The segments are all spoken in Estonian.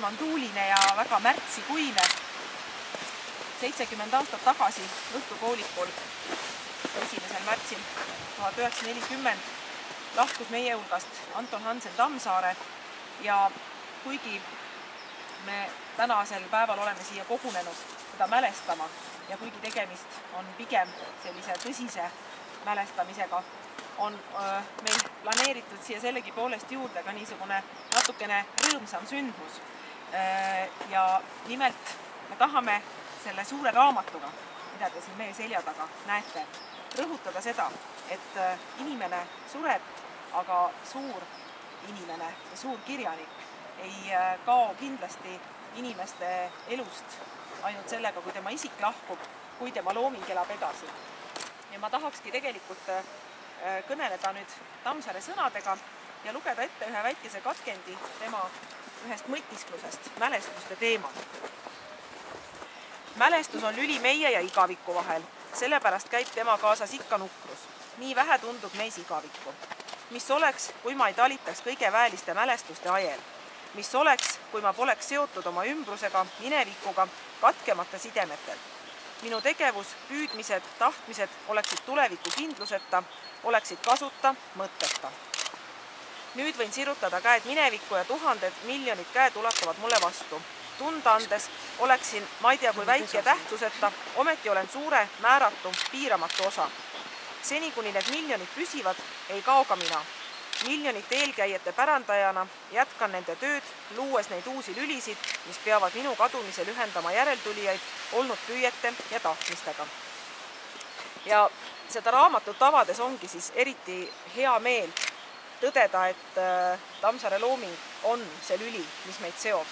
ilm on tuuline ja väga märtsikuine. 70 aastat tagasi õhtupoolikul 1. märtsil 1940 lahkus meie hulgast Anton Hansen Tammsaare ja kuigi me tänasel päeval oleme siia kogunenud seda mälestama ja kuigi tegemist on pigem sellise tõsise mälestamisega, on meil planeeritud siia sellegi poolest juurde ka niisugune natukene rõõmsam sündmus. Ja nimelt me tahame selle suure raamatuga, mida te siin meie selja taga näete, rõhutada seda, et inimene sureb, aga suur inimene ja suur kirjanik ei kao kindlasti inimeste elust ainult sellega, kui tema isik lahkub, kui tema looming elab edasi. Ja ma tahakski tegelikult kõneleda nüüd Tammsaare sõnadega ja lugeda ette ühe väikese katkendi tema ühest mõtisklusest, mälestuste teemal. Mälestus on lüli meie ja igaviku vahel, sellepärast käib tema kaasas ikka nukrus. Nii vähe tundub meis igavikku. Mis oleks, kui ma ei talitaks kõige väeliste mälestuste ajel? Mis oleks, kui ma poleks seotud oma ümbrusega, minevikuga, katkemata sidemetel? Minu tegevus, püüdmised, tahtmised oleksid tuleviku kindluseta, oleksid kasuta, mõtteta. Nüüd võin sirutada käed minevikku ja tuhanded miljonid käed ulatuvad mulle vastu. Tunda andes oleksin, ma ei tea kui väike tähtsuseta, ometi olen suure, määratu, piiramatu osa. Seni, kuni need miljonid püsivad, ei kao ka mina. Miljonite eelkäijate pärandajana jätkan nende tööd, luues neid uusi lülisid, mis peavad minu kadumisel ühendama järeltulijaid olnud püüete ja tahtmistega. Ja seda raamatut avades ongi siis eriti hea meel tõdeda, et Tammsaare looming on see lüli, mis meid seob.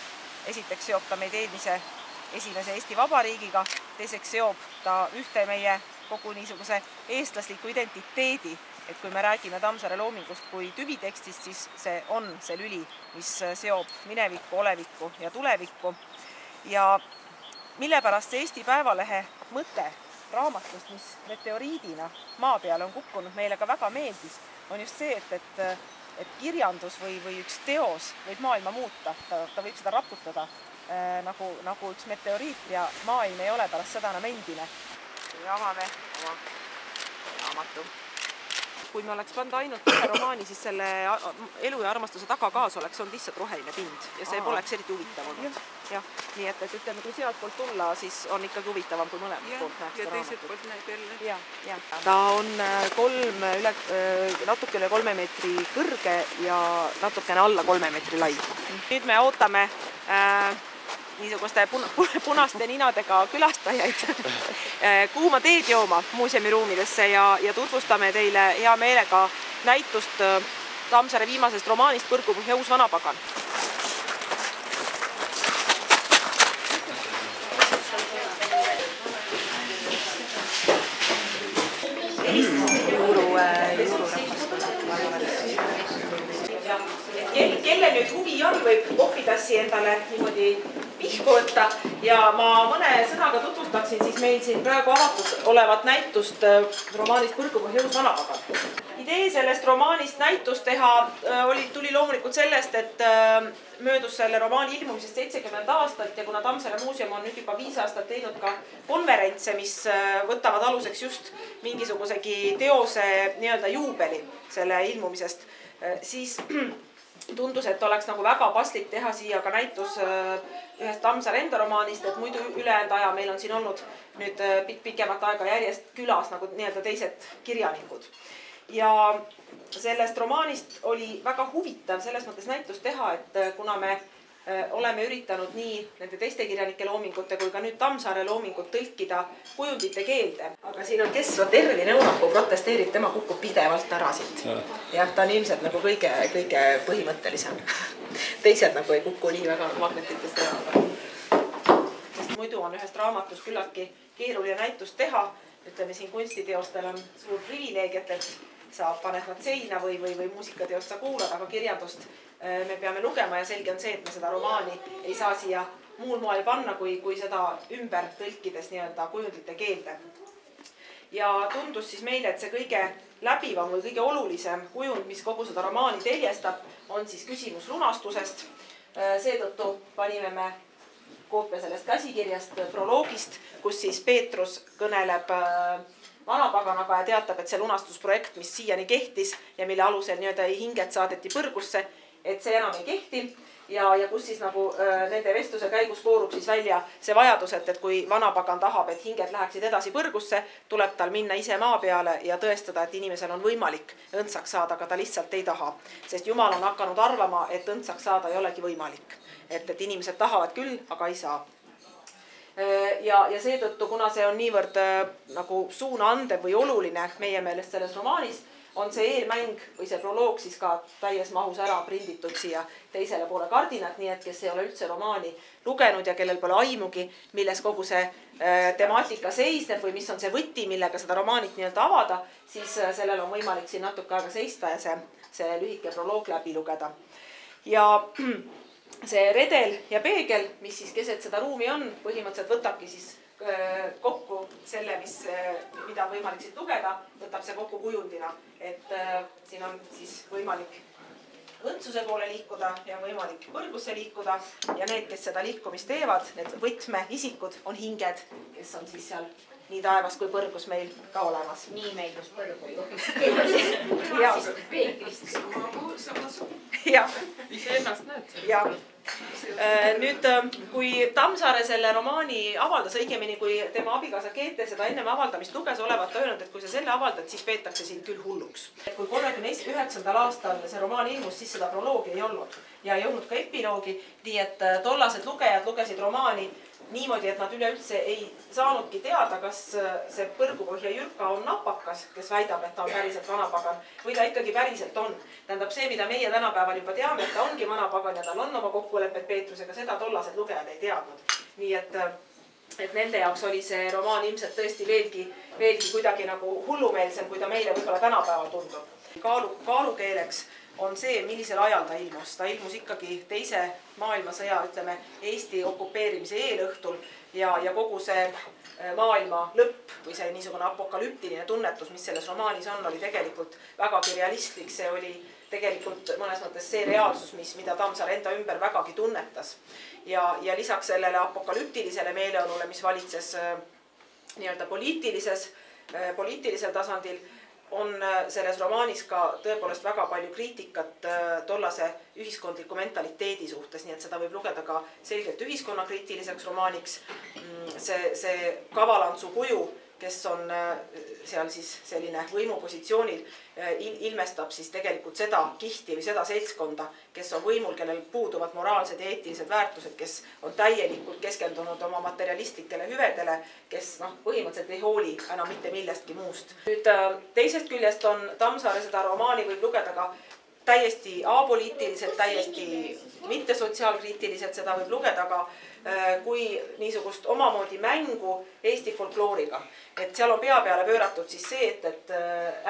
Esiteks seob ta meid esimese Eesti Vabariigiga, teiseks seob ta ühte meie kogu niisuguse eestlasliku identiteedi, et kui me räägime Tammsaare loomingust kui tüvitekstist, siis see on see lüli, mis seob minevikku, olevikku ja tulevikku. Ja mille pärast see Eesti Päevalehe mõte raamatust, mis meteoriidina maa peale on kukkunud, meile ka väga meeldis, on just see, et kirjandus või üks teos võib maailma muuta, ta võib seda raputada nagu üks meteoriit ja maailm ei ole pärast seda enam endine. Avame oma raamatu. Kui me oleks pannud ainult ühe romaani, siis selle elu ja armastuse taga kaas oleks olnud lihtsalt roheline pind ja see poleks eriti huvitav olnud. Ja, nii et ütleme, kui sealt poolt tulla, siis on ikkagi huvitavam, kui mõlemad poolt näeks ja teiselt poolt näeb jälle. Ja. Ta on natukene 3 meetri kõrge ja natukene alla 3 meetri lai. Nüüd me ootame niisuguste punaste ninadega külastajaid kuuma teed jooma muuseumi ruumidesse ja tutvustame teile hea meelega näitust Tammsaare viimasest romaanist Põrgupõhja uus vanapagan. Kelle nüüd huvi on, võib kohvitassi endale niimoodi pihku võtta ja ma mõne sõnaga tutvustaksin siis meil siin praegu avatud olevat näitust romaanist Põrgupõhja uus vanapagan. Idee sellest romaanist näitust teha tuli loomulikult sellest, et möödus selle romaani ilmumisest 70 aastat ja kuna Tammsaare muuseum on nüüd juba 5 aastat teinud ka konverentse, mis võtavad aluseks just mingisugusegi teose nii-öelda juubeli selle ilmumisest, siis tundus, et oleks nagu väga paslik teha siia ka näitus ühest Tammsaare enda romaanist, et muidu ülejäänud aja meil on siin olnud nüüd pikemat aega järjest külas nagu nii-öelda teised kirjanikud. Ja sellest romaanist oli väga huvitav selles mõttes näitust teha, et kuna me oleme üritanud nii nende teiste kirjanike loomingute kui ka nüüd Tammsaare loomingut tõlkida kujundite keelde. Aga siin on Kesvat Ervin Õunapuu protesteerib, tema kukub pidevalt ära siit. Jah, ta on ilmselt nagu kõige põhimõttelisem. Teised nagu ei kuku nii väga magnetitest ära. Sest muidu on ühest raamatust küllaltki keeruline näitust teha. Ütleme siin kunstiteostel on suur privileegiat, et sa paned nad seina või muusikateost sa kuulad, aga kirjandust me peame lugema ja selge on see, et me seda romaani ei saa siia muul moel panna, kui seda ümber tõlkides nii-öelda kujundite keelde. Ja tundus siis meile, et see kõige läbivam või kõige olulisem kujund, mis kogu seda romaani teljestab, on siis küsimus lunastusest. Seetõttu panime me koopia sellest käsikirjast, proloogist, kus siis Peetrus kõneleb vanapaganaga ja teatab, et see lunastusprojekt, mis siiani kehtis ja mille alusel nii-öelda hinged saadeti põrgusse, et see enam ei kehti. Ja kus siis nagu nende vestluse käigus koorub siis välja see vajadus, et kui vanapagan tahab, et hinged läheksid edasi põrgusse, tuleb tal minna ise maa peale ja tõestada, et inimesel on võimalik õndsaks saada, aga ta lihtsalt ei taha. Sest Jumal on hakanud arvama, et õndsaks saada ei olegi võimalik. Et inimesed tahavad küll, aga ei saa. Ja seetõttu, kuna see on niivõrd nagu suuna andev või oluline meie meelest selles romaanis, on see eelmäng või see proloog siis ka täies mahus ära prinditud siia teisele poole kardinat, nii et kes ei ole üldse romaani lugenud ja kellel pole aimugi, milles kogu see temaatika seisneb või mis on see võti, millega seda romaanit nii-öelda avada, siis sellel on võimalik siin natuke aega seista ja see lühike proloog läbi lugeda. Ja see redel ja peegel, mis siis keset seda ruumi on, põhimõtteliselt võtabki siis kokku selle, mida on võimalik siit lugeda, võtab see kokku kujundina, et siin on siis võimalik õndsuse poole liikuda ja võimalik põrgusse liikuda ja need, kes seda liikumist teevad, need võtmeisikud on hinged, kes on siis seal nii taevas kui põrgus meil ka olemas. Nii meeldus põrgu ju. Jah. Ise ennast näed. Jah. Nüüd, kui Tammsaare selle romaani avaldas, õigemini kui tema abikaasa Keete seda ennem avaldamist luges, olevat öelnud, et kui sa selle avaldad, siis peetakse sind küll hulluks. Kui 39. aastal see romaan ilmus, siis seda proloogi ei olnud ja ei olnud ka epiloogi, nii et tollased lugejad lugesid romaani niimoodi, et nad üleüldse ei saanudki teada, kas see Põrgupõhja Jürka on napakas, kes väidab, et ta on päriselt vanapagan, või ta ikkagi päriselt on. Tähendab see, mida meie tänapäeval juba teame, et ta ongi vanapagan ja tal on oma kokkulepped Peetrusega, seda tollased lugejad ei teadnud. Nii et nende jaoks oli see romaan ilmselt tõesti veelgi kuidagi nagu hullumeelsem, kui ta meile võib-olla tänapäeval tundub. Kaalukeeleks on see, millisel ajal ta ilmus. Ta ilmus ikkagi teise maailmasõja, ütleme, Eesti okupeerimise eelõhtul ja kogu see maailma lõpp või see niisugune apokalüptiline tunnetus, mis selles romaanis on, oli tegelikult vägagi realistlik. See oli tegelikult mõnes mõttes see reaalsus, mida Tammsaare enda ümber vägagi tunnetas. Ja lisaks sellele apokalüptilisele meeleolule, mis valitses nii-öelda poliitilisel tasandil, on selles romaanis ka tõepoolest väga palju kriitikat tollase ühiskondliku mentaliteedi suhtes, nii et seda võib lugeda ka selgelt ühiskonnakriitiliseks romaaniks. See kavalantsu kuju, kes on seal siis selline võimupositsioonil, ilmestab siis tegelikult seda kihti või seda seltskonda, kes on võimul, kellel puuduvad moraalsed ja eetilised väärtused, kes on täielikult keskendunud oma materialistlikele hüvedele, kes põhimõtteliselt ei hooli enam mitte millestki muust. Nüüd teisest küljest on Tammsaare seda romaani võib lugeda ka täiesti apoliitiliselt, täiesti mitte sotsiaalkriitiliselt, seda võib lugeda ka kui niisugust omamoodi mängu Eesti folklooriga. Et seal on pea peale pööratud siis see, et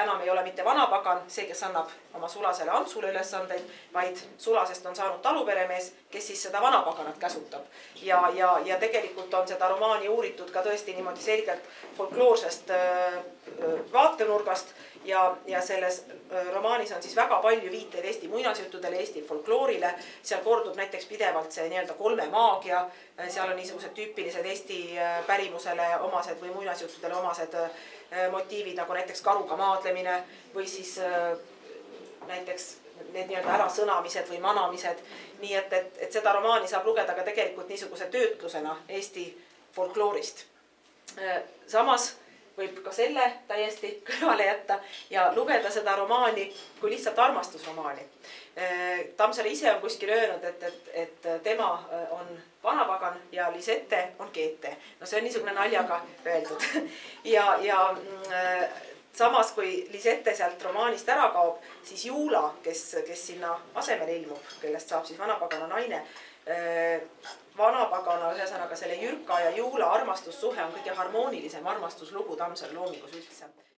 enam ei ole mitte vanapagan, see, kes annab oma sulasele Antsule ülesandeid, vaid sulasest on saanud taluperemees, kes siis seda vanapaganat käsutab. Ja tegelikult on seda romaani uuritud ka tõesti niimoodi selgelt folkloorsest vaatenurgast ja selles romaanis on siis väga palju viiteid Eesti muinasjuttudele, Eesti folkloorile. Seal kordub näiteks pidevalt see nii-öelda kolme maagia. Seal on niisugused tüüpilised Eesti pärimusele omased või muinasjuttudele omased motiivid, nagu näiteks karuga maadlemine või siis näiteks need nii-öelda ärasõnamised või manamised. Nii et seda romaani saab lugeda ka tegelikult niisuguse töötlusena Eesti folkloorist. Samas võib ka selle täiesti kõrvale jätta ja lugeda seda romaani kui lihtsalt armastusromaani. Tammsaare ise on kuskil öelnud, et tema on vanapagan ja Lisette on Keete. No see on niisugune naljaga öeldud. Ja samas, kui Lisette sealt romaanist ära kaob, siis Juula, kes sinna asemele ilmub, kellest saab siis vanapagana naine, vanapagana, ühesõnaga selle Jürka ja Juula armastussuhe on kõige harmoonilisem armastuslugu Tammsaare loomingus üldse.